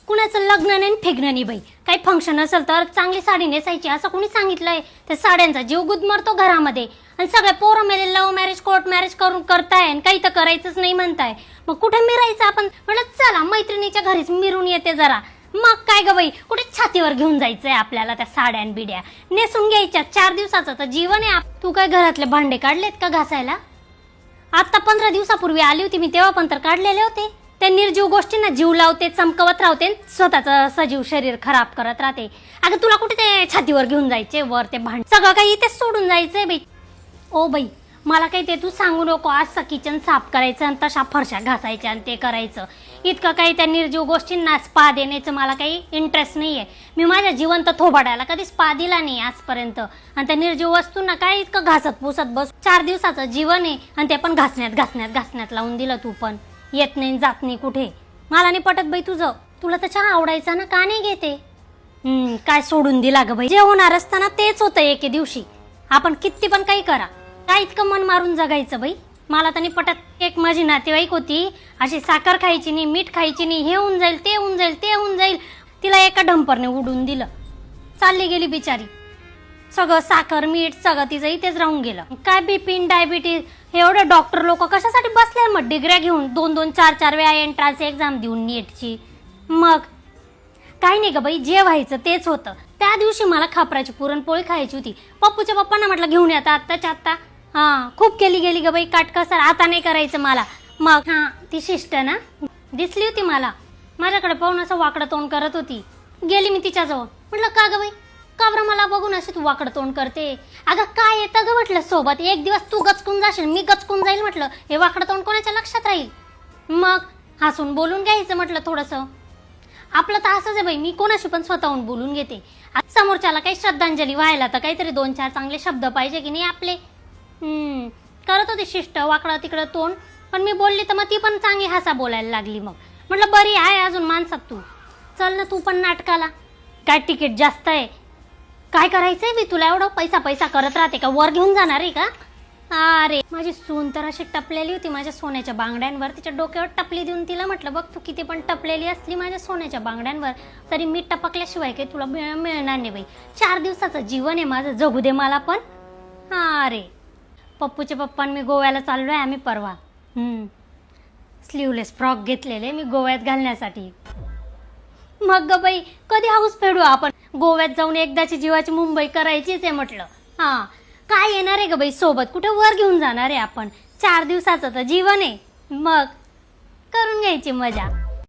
कुणाचं लग्न नाही आणि फेग्न नाही बाई. काही फंक्शन असेल तर चांगली साडी नेसायची असं कोणी सांगितलंय? त्या साड्यांचा जीव गुदमरतो घरामध्ये आणि सगळ्या पोरं मेले लव्ह मॅरेज कोर्ट मॅरेज करून करताय आणि काही तर करायचंच नाही म्हणताय. मग कुठे मिरायचं आपण? म्हणलं चला मैत्रिणीच्या घरीच मिरून येते जरा. मग काय ग बाई, कुठे छातीवर घेऊन जायचंय आपल्याला त्या साड्या आणि बिड्या नेसून घ्यायच्या. 4 दिवसाचं तर जीवन आहे. तू काय घरातले भांडे काढलेत का घासायला? आता 15 दिवसापूर्वी आली होती मी, तेव्हा पण तर काढलेले होते. त्या निर्जीव गोष्टींना जीव लावते, चमकवत राहते, स्वतःचं सजीव शरीर खराब करत राहते. अगं तुला कुठे ते छातीवर घेऊन जायचे वर ते भांड, सगळं काही इथेच सोडून जायचंय बाई. ओ बाई, मला काही ते तू सांगू नको. आज किचन साफ करायचं आणि तशा फरशा घासायच्या आणि ते करायचं. इतकं काही त्या निर्जीव गोष्टींना स्पा देण्याचं मला काही इंटरेस्ट नाही आहे. मी माझ्या जिवंत थोबाडाला कधी स्पा दिला नाही आजपर्यंत. आणि त्या निर्जीव वस्तूंना काय इतकं घासत पुसत बस. 4 दिवसाचं जीवन आहे आणि ते पण घासण्यात लावून दिलं. तू पण येत नाही जात नाही कुठे. मला नाही पटत बाई तुझं. तुला तर चहा आवडायचा ना, का नाही घेते? काय सोडून दिला ग बाई. जे होणार असताना तेच होतं एके दिवशी. आपण किती पण काही करा, काय इतकं मन मारून जगायचं बाई? मला तर नाही पटत. एक माझी नातेवाईक होती, अशी साखर खायची नाही, मीठ खायची नाही. हे होऊन जाईल, ते होऊन जाईल, ते होऊन जाईल. तिला एका डंपरने उडून दिलं, चालली गेली बिचारी. सगळं साखर मीठ सगळं तिचं इथेच राहून गेलं. काय बीपी डायबिटीज, एवढे डॉक्टर लोक कशासाठी बसले मग डिग्र्या घेऊन 2-2 4-4 वेळा एंट्रन्स एक्झाम देऊन नीटची. मग काही नाही ग बाई, जे व्हायचं तेच होतं. त्या दिवशी मला खापराची पुरणपोळी खायची होती. पप्पूच्या पप्पांना म्हटलं घेऊन येतात आत्ताच्या आत्ता. खूप केली गेली ग बाई काटकसर, आता नाही करायचं मला. मग ती शिष्ट ना दिसली होती मला, माझ्याकडे पाहून असं वाकडं तोंड करत होती. गेली मी तिच्याजवळ. म्हटलं का ग बाई, का बरं मला बघून अशी तू वाकडं तोंड करते? अगं काय येतं ग म्हटलं सोबत. एक दिवस तू गचकून जाशील, मी गचकून जाईल. म्हटलं हे वाकडं तोंड कोणाच्या लक्षात राहील? मग हसून बोलून घ्यायचं म्हटलं थोडंसं. आपलं तर असंच आहे बाई, मी कोणाशी पण स्वतःहून बोलून घेते. समोरच्याला काही श्रद्धांजली व्हायला तर काहीतरी 2-4 चांगले शब्द पाहिजे की नाही आपले. करत होते शिष्ट वाकडं तिकडं तोंड, पण मी बोलली तर मग ती पण चांगली हसा बोलायला लागली. मग म्हटलं बरी आहे अजून माणसात तू, चल ना तू पण नाटकाला. काय तिकीट जास्त आहे? काय करायचंय मी तुला? एवढं पैसा करत राहते का? वर घेऊन जाणार आहे का? अरे माझी सून तर अशी टपलेली होती माझ्या सोन्याच्या बांगड्यांवर. तिच्या डोक्यावर टपली देऊन तिला म्हटलं बघ, तू किती पण टपलेली असली माझ्या सोन्याच्या बांगड्यांवर तरी मी टपकल्याशिवाय काही तुला मिळणार नाही बाई. 4 दिवसाचं जीवन आहे माझं, जगू दे मला पण. अरे पप्पूचे पप्पा मी गोव्याला चाललोय आम्ही परवा. स्लीवलेस फ्रॉक घेतलेले मी गोव्यात घालण्यासाठी. मग ग बाई कधी हाऊस फेडू आपण? गोव्यात जाऊन एकदाची जीवाची मुंबई करायचीच आहे म्हटलं. काय येणार आहे ग बाई सोबत? कुठे वर घेऊन जाणार आहे आपण? 4 दिवसाचं तर जीवन आहे, मग करून घ्यायची मजा.